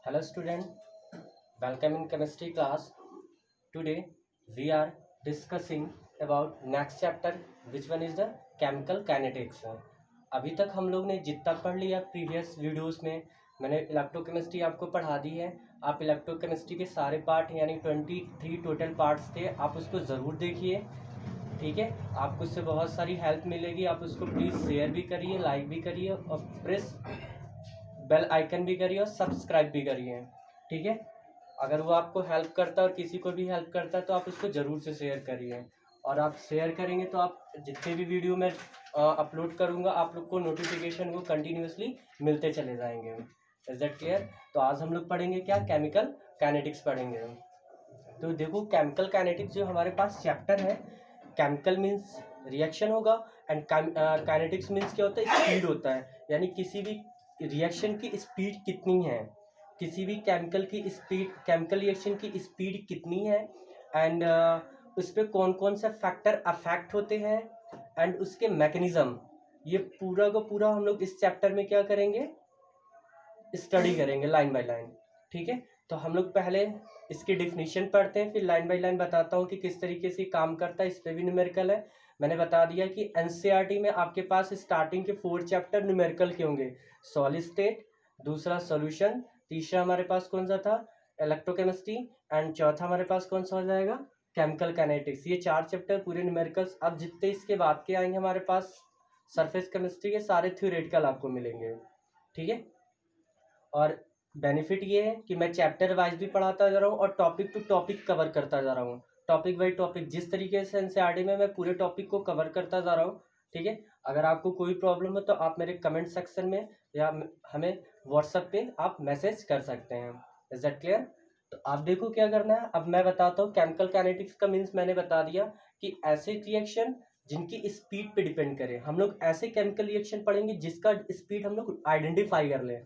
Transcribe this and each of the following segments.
Hello student, welcome in chemistry class. Today we are discussing about next chapter which one is the chemical kinetics. अभी तक हम लोग ने जितना पढ़ लिया प्रीवियस वीडियोस में मैंने इलेक्ट्रोकेमिस्ट्री आपको पढ़ा दी है। आप इलेक्ट्रोकेमिस्ट्री के सारे पार्ट यानी 23 टोटल पार्ट्स थे, आप उसको ज़रूर देखिए। ठीक है, आपको उससे बहुत सारी हेल्प मिलेगी। आप उसको प्लीज़ शेयर भी करिए, लाइक भी करिए और प्रेस बेल आइकन भी करिए और सब्सक्राइब भी करिए। ठीक है, अगर वो आपको हेल्प करता है और किसी को भी हेल्प करता है तो आप उसको ज़रूर से शेयर करिए। और आप शेयर करेंगे तो आप जितने भी वीडियो मैं अपलोड करूँगा आप लोग को नोटिफिकेशन वो कंटिन्यूसली मिलते चले जाएंगे। Is that clear? तो आज हम लोग पढ़ेंगे क्या, केमिकल काइनेटिक्स पढ़ेंगे। तो देखो केमिकल काइनेटिक्स जो हमारे पास चैप्टर है, केमिकल मीन्स रिएक्शन होगा एंड काइनेटिक्स मीन्स क्या होता है, स्पीड होता है। यानी किसी भी रिएक्शन की स्पीड कितनी है, किसी भी केमिकल की स्पीड, केमिकल रिएक्शन की स्पीड कितनी है एंड उस पर कौन कौन से फैक्टर अफेक्ट होते हैं एंड उसके मैकेनिज्म, ये पूरा का पूरा हम लोग इस चैप्टर में क्या करेंगे, स्टडी करेंगे लाइन बाय लाइन। ठीक है, तो हम लोग पहले इसकी डिफिनीशन पढ़ते हैं, फिर लाइन बाय लाइन बताता हूँ कि किस तरीके से काम करता है। इस पर भी न्यूमेरिकल है। मैंने बता दिया कि एनसीईआरटी में आपके पास स्टार्टिंग के 4 चैप्टर न्यूमेरिकल के होंगे। सॉलिड स्टेट, दूसरा सॉल्यूशन, तीसरा हमारे पास कौन सा था, इलेक्ट्रोकेमिस्ट्री, एंड चौथा हमारे पास कौन सा हो जाएगा, केमिकल काइनेटिक्स। ये 4 चैप्टर पूरे न्यूमेरिकल्स। अब जितने इसके बाद के आएंगे हमारे पास सरफेस केमिस्ट्री के, सारे थ्योरेटिकल आपको मिलेंगे। ठीक है, और बेनिफिट ये है कि मैं चैप्टर वाइज भी पढ़ाता जा रहा हूँ और टॉपिक टू टॉपिक कवर करता जा रहा हूँ। टॉपिक बाई टॉपिक जिस तरीके से एनसीईआरटी में मैं पूरे टॉपिक को कवर करता जा रहा हूँ। ठीक है, अगर आपको कोई प्रॉब्लम हो तो आप मेरे कमेंट सेक्शन में या हमें व्हाट्सएप पे आप मैसेज कर सकते हैं। Is that clear? तो आप देखो क्या करना है। अब मैं बताता हूँ केमिकल काइनेटिक्स का मीन्स। मैंने बता दिया कि ऐसे रिएक्शन जिनकी स्पीड पे डिपेंड करे। हम लोग ऐसे केमिकल रिएक्शन पढ़ेंगे जिसका स्पीड हम लोग आइडेंटिफाई कर लें।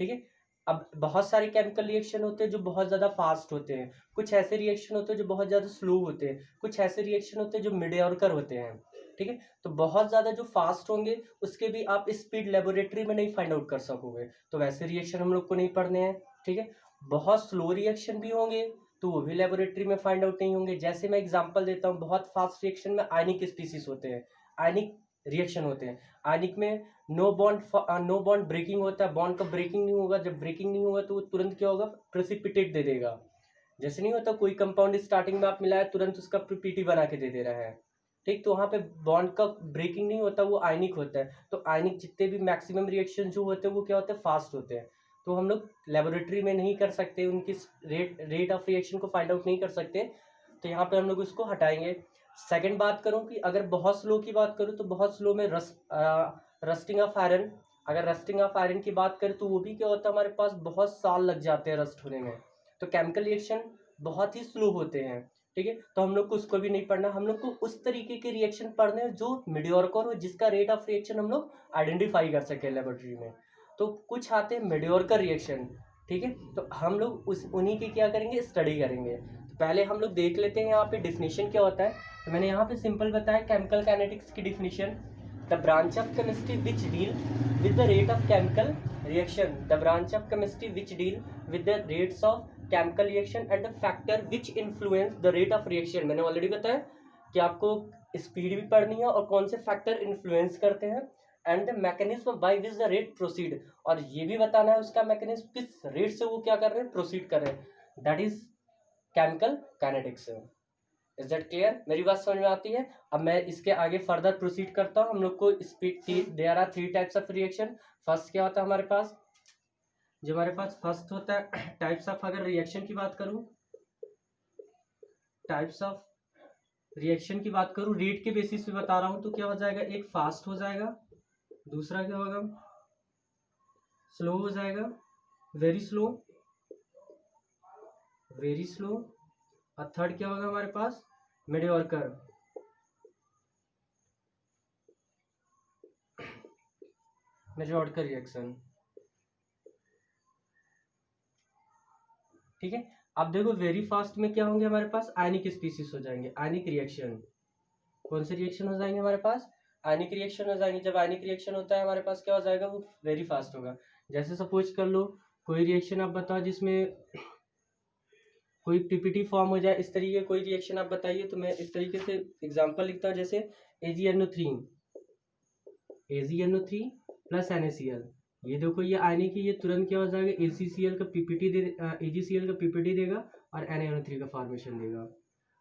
ठीक है, अब बहुत सारे केमिकल रिएक्शन होते हैं जो बहुत ज़्यादा फास्ट होते हैं, कुछ ऐसे रिएक्शन होते हैं जो बहुत ज़्यादा स्लो होते हैं, कुछ ऐसे रिएक्शन होते हैं जो मीडियोकर होते हैं। ठीक है, तो बहुत ज़्यादा जो फास्ट होंगे उसके भी आप स्पीड लेबोरेटरी में नहीं फाइंड आउट कर सकोगे, तो वैसे रिएक्शन हम लोग को नहीं पढ़ने हैं। ठीक है, बहुत स्लो रिएक्शन भी होंगे तो वो भी लेबोरेटरी में फाइंड आउट नहीं होंगे। जैसे मैं एग्जाम्पल देता हूँ, बहुत फास्ट रिएक्शन में आयनिक स्पीसीज होते हैं, आयनिक रिएक्शन होते हैं। आयनिक में नो बॉन्ड ब्रेकिंग होता है, बॉन्ड का ब्रेकिंग नहीं होगा। जब ब्रेकिंग नहीं होगा तो वो तुरंत क्या होगा, प्रेसिपिटेट दे देगा। जैसे नहीं होता कोई कंपाउंड स्टार्टिंग में आप मिलाया तुरंत उसका पीपीटी बना के दे दे रहा है। ठीक, तो वहाँ पे बॉन्ड का ब्रेकिंग नहीं होता, वो आयनिक होता है। तो आयनिक जितने भी मैक्सिमम रिएक्शन जो होते हैं वो क्या होते हैं, फास्ट होते हैं। तो हम लोग लेबोरेटरी में नहीं कर सकते, उनकी रेट ऑफ रिएक्शन को फाइंड आउट नहीं कर सकते, तो यहाँ पे हम लोग उसको हटाएंगे। सेकंड बात करूँ कि अगर बहुत स्लो की बात करूँ तो बहुत स्लो में रस्टिंग ऑफ आयरन। अगर रस्टिंग ऑफ आयरन की बात करें तो वो भी क्या होता है, हमारे पास बहुत साल लग जाते हैं रस्ट होने में। तो केमिकल रिएक्शन बहुत ही स्लो होते हैं। ठीक है, तो हम लोग को उसको भी नहीं पढ़ना। हम लोग को उस तरीके के रिएक्शन पढ़ने हैं जो मीडियोकर हो, जिसका रेट ऑफ रिएक्शन हम लोग आइडेंटिफाई कर सके लेबोरेटरी में। तो कुछ आते हैं मीडियोकर रिएक्शन। ठीक है, तो हम लोग उन्हीं की क्या करेंगे, स्टडी करेंगे। तो पहले हम लोग देख लेते हैं यहाँ पे डिफिनीशन क्या होता है। तो मैंने यहाँ पे सिंपल बताया केमिकल काइनेटिक्स की definition. The branch of chemistry which deal with the rate of chemical reaction, the branch of chemistry which deal with the rates of chemical reaction and the factor which influence the rate of reaction. मैंने already बताया कि आपको speed भी पढ़नी है और कौन से फैक्टर इन्फ्लुएंस करते हैं and the mechanism by which the rate proceed, और ये भी बताना है उसका मैकेनिज्म किस रेट से वो क्या कर रहे हैं, प्रोसीड कर रहे हैं। That is chemical kinetics. Is that clear? मेरी बात समझ में आती है? अब मैं इसके आगे फर्दर प्रोसीड करता हूँ। हम लोग को speed, there are 3 types of reaction. First क्या होता है हमारे पास, जो हमारे पास फर्स्ट होता है टाइप्स ऑफ, अगर रिएक्शन की बात करूं, टाइप्स ऑफ रिएक्शन की बात करूं रेट के बेसिस पे बता रहा हूं, तो क्या हो जाएगा, एक फास्ट हो जाएगा, दूसरा क्या होगा, स्लो हो जाएगा, वेरी स्लो, वेरी स्लो, और थर्ड क्या होगा हमारे पास, मीडियोकर। Mediocre reaction. ठीक है, अब देखो वेरी फास्ट में क्या होंगे हमारे पास, आयनिक स्पीसीज हो जाएंगे, आयनिक रिएक्शन। कौन से रिएक्शन हो जाएंगे हमारे पास, आयनिक रिएक्शन हो जाएंगे। जब आयनिक रिएक्शन होता है हमारे पास क्या हो जाएगा, वो वेरी फास्ट होगा। जैसे सपोज कर लो कोई रिएक्शन आप बताओ जिसमें कोई पीपीटी फॉर्म हो जाए, इस तरीके कोई रिएक्शन आप बताइए। तो मैं इस तरीके से एग्जांपल लिखता हूँ, जैसे AgNO3 प्लस NaCl। ये देखो ये आयनिक की, ये तुरंत क्या हो जाएगा, AgCl का पीपीटी देगा और NaNO3 का फॉर्मेशन देगा।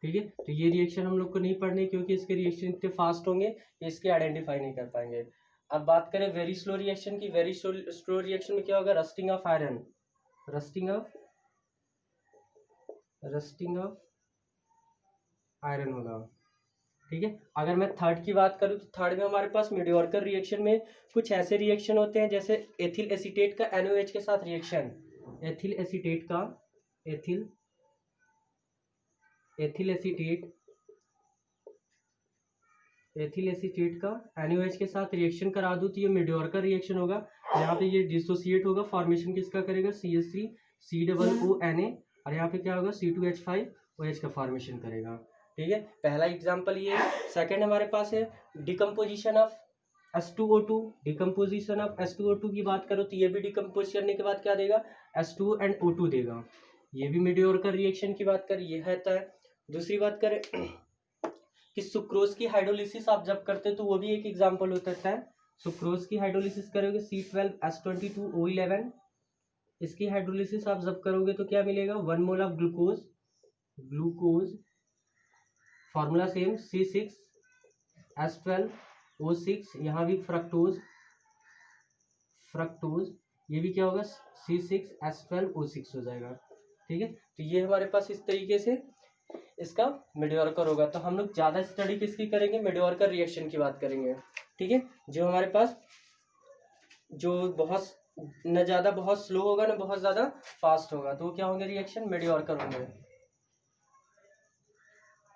ठीक है, तो ये रिएक्शन हम लोग को नहीं पढ़ने, क्योंकि इसके रिएक्शन इतने फास्ट होंगे इसके आइडेंटिफाई नहीं कर पाएंगे। अब बात करें वेरी स्लो रिएक्शन की। वेरी स्लो रिएक्शन में क्या होगा, rusting of iron, rusting of iron होगा। ठीक है, अगर मैं थर्ड की बात करूँ तो थर्ड में हमारे पास मीडियोरकर रिएक्शन में कुछ ऐसे रिएक्शन होते हैं, जैसे एथिल एसीटेट का NaOH के साथ रिएक्शन, एथिल एसीटेट का NaOH के साथ रिएक्शन करा दूँ तो ये मीडियोरकर रिएक्शन होगा। यहाँ पे ये डिसोसिएट होगा, फॉर्मेशन किसका करेगा, CH3COONA, और यहाँ पे क्या होगा, C2H5OH का फॉर्मेशन करेगा। ठीक है, पहला एग्जांपल ये है। सेकंड हमारे पास है decomposition of H2O2। Decomposition of H2O2 की बात करो तो ये भी डिकम्पोज करने के बाद क्या देगा, H2O and O2 देगा। ये भी मीडियोरकर रिएक्शन की बात करें, ये है तय। दूसरी बात करें कि सुक्रोज की हाइड्रोलिसिस आप जब करते हैं तो वो भी एक एग्जांपल होता है। सुक्रोज की हाइड्रोलिसिस करोगे C12H22O11, इसकी हाइड्रोलिसिस आप जब करोगे तो क्या मिलेगा, 1 mole of glucose, formula same C6H12O6, यहाँ भी फ्रक्टोज, ये भी क्या होगा, C6H12O6 हो जाएगा। ठीक है, तो ये हमारे पास इस तरीके से इसका मीडियोरकर होगा। तो हम लोग ज़्यादा स्टडी किसकी करेंगे, मीडियोरकर रिएक्शन की बात करेंगे। ठीक है, जो हमारे पास जो बहुत न ज़्यादा बहुत स्लो होगा ना बहुत ज़्यादा फास्ट होगा, तो क्या होंगे रिएक्शन, मीडियोरकर होंगे।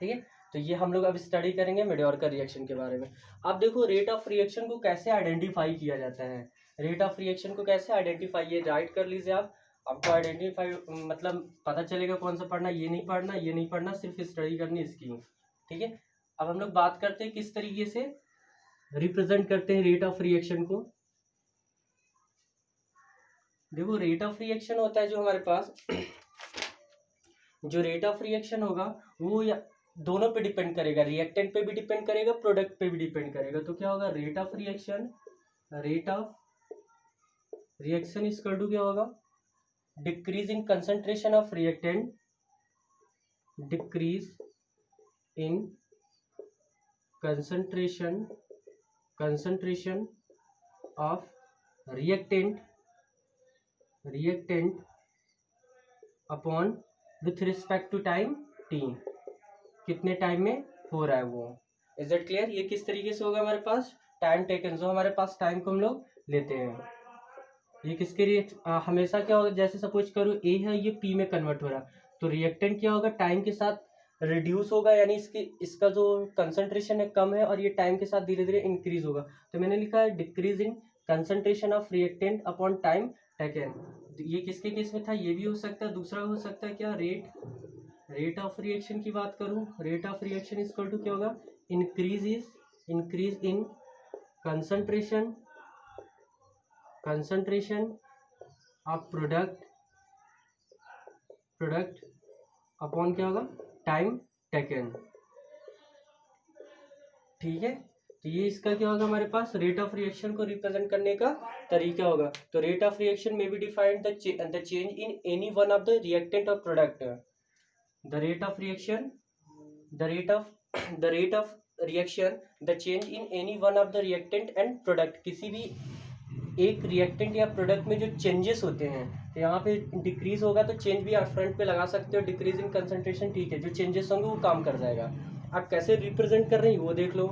ठीक है, तो ये हम लोग अब स्टडी करेंगे मीडियोरकर रिएक्शन के बारे में। अब देखो रेट ऑफ रिएक्शन को कैसे आइडेंटिफाई किया जाता है। रेट ऑफ रिएक्शन को कैसे आइडेंटिफाई, ये राइट कर लीजिए आप। आपको आइडेंटिफाई मतलब पता चलेगा कौन सा पढ़ना, ये नहीं पढ़ना, सिर्फ स्टडी करनी इसकी। ठीक है, अब हम लोग बात करते हैं किस तरीके से रिप्रेजेंट करते हैं रेट ऑफ रिएक्शन को। देखो रेट ऑफ रिएक्शन होता है जो हमारे पास, जो रेट ऑफ रिएक्शन होगा वो दोनों पे डिपेंड करेगा, रिएक्टेंट पे भी डिपेंड करेगा, प्रोडक्ट पे भी डिपेंड करेगा। तो क्या होगा, rate of reaction equal to क्या होगा, decrease in concentration of reactant, decrease in concentration of reactant upon with respect to time t, कितने टाइम में हो रहा है वो। Is that clear. ये किस तरीके से होगा हमारे पास, टाइम टेकन, जो हमारे पास टाइम को हम लोग लेते हैं। ये किसके लिए हमेशा क्या होगा, जैसे सपोज करो A है, ये P में कन्वर्ट हो रहा है, तो रिएक्टेंट क्या होगा, टाइम के साथ रिड्यूस होगा, यानी इसका जो कंसंट्रेशन है कम है, और ये टाइम के साथ धीरे धीरे इंक्रीज होगा। तो मैंने लिखा है decrease in concentration of reactant upon time taken. ये किसके केस में था, ये भी हो सकता है। दूसरा हो सकता है क्या, रेट ऑफ रिएक्शन की बात करूं, rate of reaction equal to क्या होगा, increase in concentration of product upon क्या होगा, टाइम टेकन। ठीक है, तो ये इसका क्या होगा हमारे पास, रेट ऑफ रिएक्शन को रिप्रेजेंट करने का तरीका होगा। तो रेट ऑफ रिएक्शन में भी defined the change in any one of the reactant और product. The rate of reaction the change in any one of the reactant and product, किसी भी एक रिएक्टेंट या प्रोडक्ट में जो चेंजेस होते हैं, तो यहाँ पे डिक्रीज होगा तो चेंज भी आप फ्रंट पे लगा सकते हो, डिक्रीज इन कंसंट्रेशन। ठीक है, जो चेंजेस होंगे वो काम कर जाएगा। आप कैसे रिप्रेजेंट कर रहे हैं वो देख लो।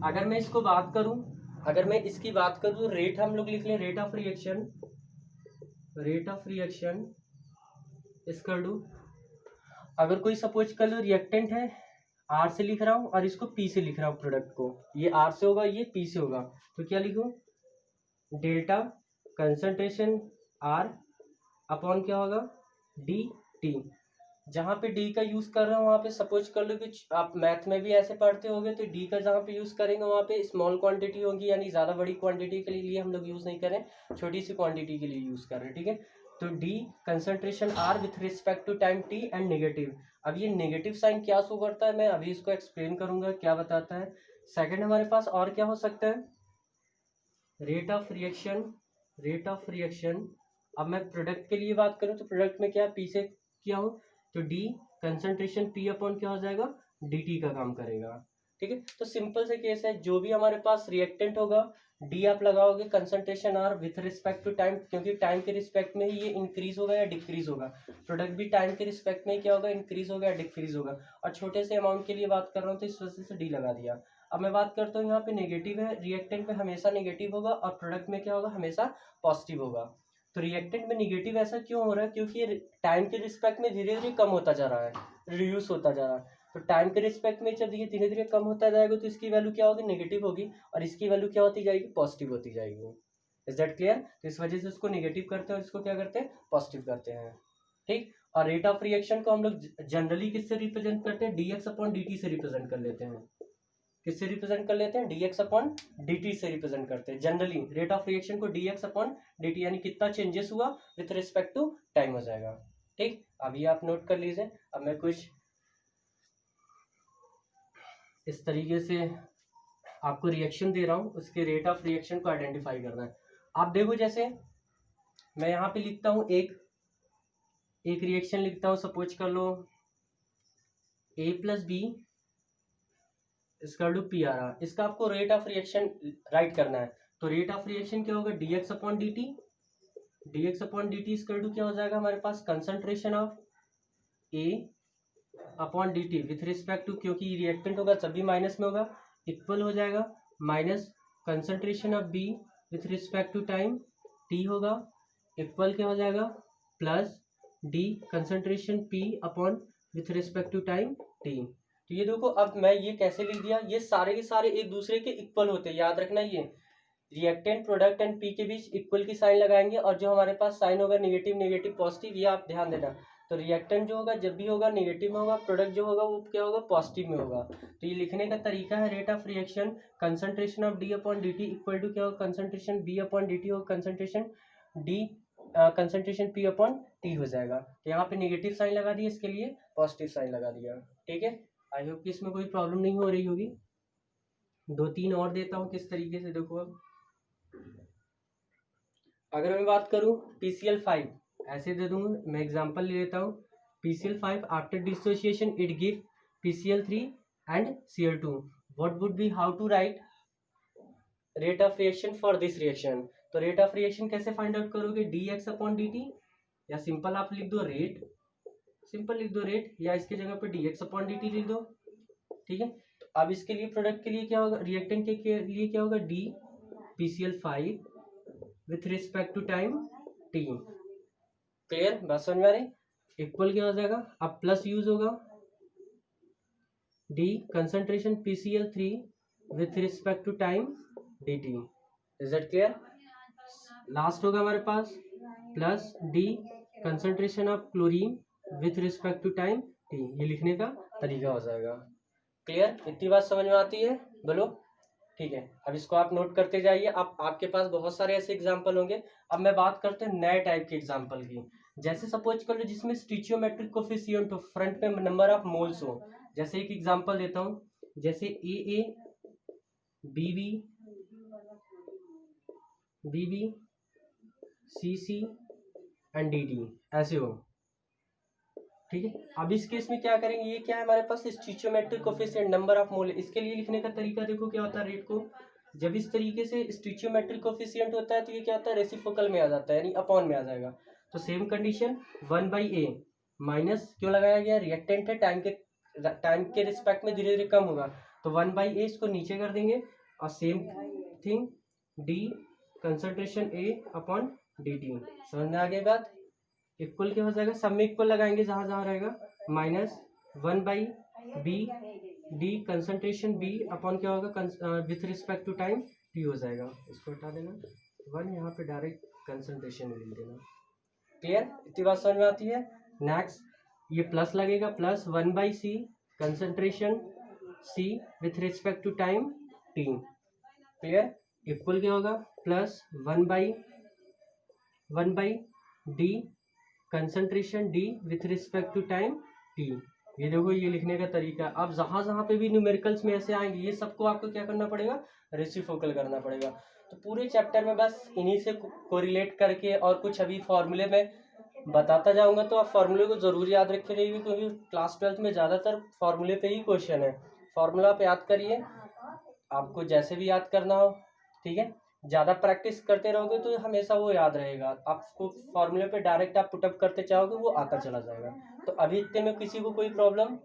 अगर मैं इसकी बात करूँ, रेट हम लोग लिख लें, रेट ऑफ रिएक्शन इसका डू, अगर कोई सपोज कर लो रिएक्टेंट है, R से लिख रहा हूँ और इसको P से लिख रहा हूँ, प्रोडक्ट को ये R से होगा, ये P से होगा, तो क्या लिखूँ, डेल्टा कंसंट्रेशन R अपॉन क्या होगा, DT। जहाँ पे डी का यूज़ कर रहे हो वहाँ पे सपोज कर लो कि आप मैथ में भी ऐसे पढ़ते होगे, तो डी का जहाँ पे यूज़ करेंगे वहाँ पे स्मॉल क्वांटिटी होगी, यानी ज़्यादा बड़ी क्वांटिटी के लिए हम लोग यूज़ नहीं करें, छोटी सी क्वांटिटी के लिए यूज़ कर रहे हैं, ठीक है। तो d concentration R with respect to time t and negative. अब ये नेगेटिव साइन क्या शो करता है, मैं अभी इसको एक्सप्लेन करूंगा क्या बताता है। सेकंड हमारे पास और क्या हो सकता है, rate of reaction, rate of reaction. अब मैं प्रोडक्ट के लिए बात करूं तो प्रोडक्ट में क्या पी से किया हूं, तो डी कंसंट्रेशन पी अपॉन क्या हो जाएगा, डी टी का काम करेगा, ठीक है। तो सिंपल से केस है, जो भी हमारे पास रिएक्टेंट होगा डी आप लगाओगे concentration R with respect to time, क्योंकि टाइम के रिस्पेक्ट में ही ये इंक्रीज होगा या डिक्रीज होगा। प्रोडक्ट भी टाइम के रिस्पेक्ट में ही क्या होगा, इंक्रीज होगा या डिक्रीज होगा। और छोटे से अमाउंट के लिए बात कर रहा हूँ तो इस वजह से डी लगा दिया। अब मैं बात करता हूँ यहाँ पे नेगेटिव है, रिएक्टेंट में हमेशा नेगेटिव होगा और प्रोडक्ट में क्या होगा, हमेशा पॉजिटिव होगा। तो रिएक्टेंट में नेगेटिव ऐसा क्यों हो रहा है, क्योंकि ये टाइम के रिस्पेक्ट में धीरे धीरे कम होता जा रहा है, रिड्यूस होता जा रहा है। तो टाइम के रिस्पेक्ट में जब ये धीरे धीरे कम होता जाएगा तो इसकी वैल्यू क्या होगी, नेगेटिव होगी, और इसकी वैल्यू क्या होती जाएगी, पॉजिटिव होती जाएगी। Is that clear. तो इस वजह से उसको नेगेटिव करते हैं और इसको क्या करते हैं, पॉजिटिव करते हैं, ठीक। और रेट ऑफ रिएक्शन को हम लोग जनरली किससे रिप्रेजेंट करते हैं, डीएक्स अपॉन डी टी से रिप्रेजेंट कर लेते हैं। किससे रिप्रेजेंट कर लेते हैं, dx अपॉन dt से रिप्रेजेंट करते हैं जनरली। रेट ऑफ रिएक्शन को dx अपॉन dt, यानी कितना चेंजेस हुआ विथ रिस्पेक्ट टू टाइम हो जाएगा, ठीक। अभी आप नोट कर लीजिए। अब मैं कुछ इस तरीके से आपको रिएक्शन दे रहा हूँ, उसके रेट ऑफ रिएक्शन को आइडेंटिफाई करना है। आप देखो, जैसे मैं यहाँ पे लिखता हूँ एक रिएक्शन लिखता हूँ, सपोज कर लो a प्लस बी इसका टू पी आ रहा, इसका आपको रेट ऑफ रिएक्शन राइट करना है। तो रेट ऑफ रिएक्शन क्या होगा, dx upon dt, dx upon dt इसका टू क्या हो जाएगा हमारे पास, concentration of a upon dt with respect to, क्योंकि रिएक्टेंट होगा सभी माइनस में होगा, इक्वल हो जाएगा minus concentration of b with respect to time t होगा, इक्वल क्या हो जाएगा, plus d concentration p upon with respect to time t। तो ये देखो, अब मैं ये कैसे लिख दिया, ये सारे के सारे एक दूसरे के इक्वल होते हैं, याद रखना। ये रिएक्टेंट प्रोडक्ट एंड पी के बीच इक्वल की साइन लगाएंगे, और जो हमारे पास साइन होगा नेगेटिव नेगेटिव पॉजिटिव, ये आप ध्यान देना। तो रिएक्टेंट जो होगा जब भी होगा नेगेटिव में होगा, प्रोडक्ट जो होगा वो क्या होगा, पॉजिटिव में होगा। तो ये लिखने का तरीका है, rate of reaction concentration of D upon D T equal to क्या होगा, concentration B upon D T होगा, concentration D concentration P upon T हो जाएगा। तो यहाँ पे नेगेटिव साइन लगा दिया, इसके लिए पॉजिटिव साइन लगा दिया, ठीक है। आई होप कि इसमें कोई प्रॉब्लम नहीं हो रही होगी। दो तीन और देता हूँ किस तरीके से, देखो अब अगर मैं बात करूँ PCl5, ऐसे दे दूंगा, मैं एग्जांपल ले लेता हूँ। PCl5 after dissociation it give PCl3 and Cl2, what would be, how to write rate of reaction for this reaction. तो रेट ऑफ रिएक्शन कैसे फाइंड आउट करोगे, dx अपॉन dt, या सिंपल आप लिख दो रेट, सिंपल लिख दो rate, या इसके जगह पे dx अपॉन dt लिख दो, ठीक है। तो अब इसके लिए प्रोडक्ट के लिए क्या होगा, रिएक्टेंट के लिए क्या होगा, d PCl5 with respect to time t। Clear, बात समझ में आ रही। इक्वल क्या हो जाएगा, अब प्लस यूज होगा, d concentration PCl3 with respect to time dt। Is that clear. Last होगा हमारे पास plus d concentration of chlorine with respect to time t। ये लिखने का तरीका हो जाएगा। क्लियर, इतनी बात समझ में आती है, बोलो, ठीक है। अब इसको आप नोट करते जाइए। अब आपके पास बहुत सारे ऐसे एग्जाम्पल होंगे। अब मैं बात करते हैं नए टाइप के एग्जाम्पल की। जैसे सपोज कर लो जिसमें स्टिचियोमेट्रिक कोफिशिएंट हो, फ्रंट में नंबर ऑफ मोल्स हो। जैसे एक एग्जाम्पल देता हूँ, जैसे AA BB BB CC and DD ऐसे हो, ठीक है। अब इस केस में क्या करेंगे, ये क्या है हमारे पास, स्टिचियोमेट्रिक कोफिशिएंट नंबर ऑफ मोल। इसके लिए लिखने का तरीका देखो क्या होता है, रेट को जब इस तरीके से स्टिचियोमेट्रिक कोफिशिएंट होता है तो ये क्या होता है, रेसिप्रोकल में आ जाता है, यानी अपॉन में आ जाएगा। तो सेम कंडीशन 1/a माइनस क्यों लगाया गया, रिएक्टेंट है, टाइम के रिस्पेक्ट में धीरे धीरे कम होगा, तो 1/a इसको नीचे कर देंगे, और same thing d concentration a upon dt। समझ में आ गई बात। इक्वल क्या हो जाएगा, सब में इक्वल लगाएंगे जहां जहां रहेगा, minus 1/b d concentration b upon क्या होगा, with respect to time t हो जाएगा। इसको हटा देना, 1 यहाँ पे डायरेक्ट कंसंट्रेशन लिख देना। क्लियर, इतनी बात समझ में आती है। नेक्स्ट ये प्लस लगेगा, plus 1/c concentration c with respect to time t, clear. Equal क्या होगा, plus 1/d concentration d with respect to time t। ये देखो ये लिखने का तरीका। अब जहां जहां पे भी न्यूमेरिकल्स में ऐसे आएंगे ये सबको आपको क्या करना पड़ेगा, रेसिप्रोकल करना पड़ेगा। तो पूरे चैप्टर में बस इन्हीं से कोरिलेट करके और कुछ अभी फॉर्मूले में बताता जाऊंगा, तो आप फॉर्मूले को जरूर याद रखे रहिए, क्योंकि क्लास 12th में ज़्यादातर फॉर्मूले पे ही क्वेश्चन है। फॉर्मूला आप याद करिए, आपको जैसे भी याद करना हो, ठीक है। ज़्यादा प्रैक्टिस करते रहोगे तो हमेशा वो याद रहेगा, आपको फॉर्मूले पे डायरेक्ट आप पुटअप करते चाहोगे वो आता चला जाएगा। तो अभी इतने में किसी को कोई प्रॉब्लम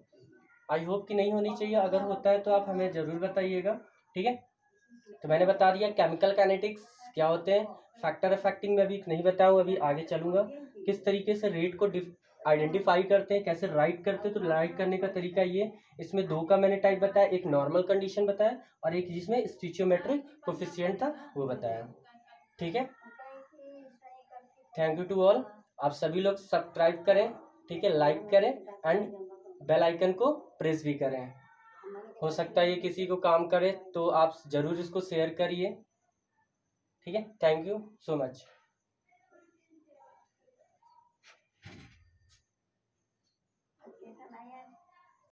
आई होप कि नहीं होनी चाहिए, अगर होता है तो आप हमें ज़रूर बताइएगा, ठीक है। तो मैंने बता दिया केमिकल काइनेटिक्स क्या होते हैं। फैक्टर अफेक्टिंग में अभी नहीं बताऊँ, अभी आगे चलूँगा किस तरीके से रेट को आइडेंटिफाई करते हैं, कैसे राइट करते हैं। तो राइट करने का तरीका ये, इसमें दो का मैंने टाइप बताया, एक नॉर्मल कंडीशन बताया और एक जिसमें स्टिचियोमेट्रिक कोफिशिएंट था वो बताया, ठीक है। Thank you to all. आप सभी लोग सब्सक्राइब करें, ठीक है, लाइक करें एंड बेल आइकन को प्रेस भी करें। हो सकता है ये किसी को काम करे तो आप ज़रूर इसको शेयर करिए, ठीक है। Thank you so much.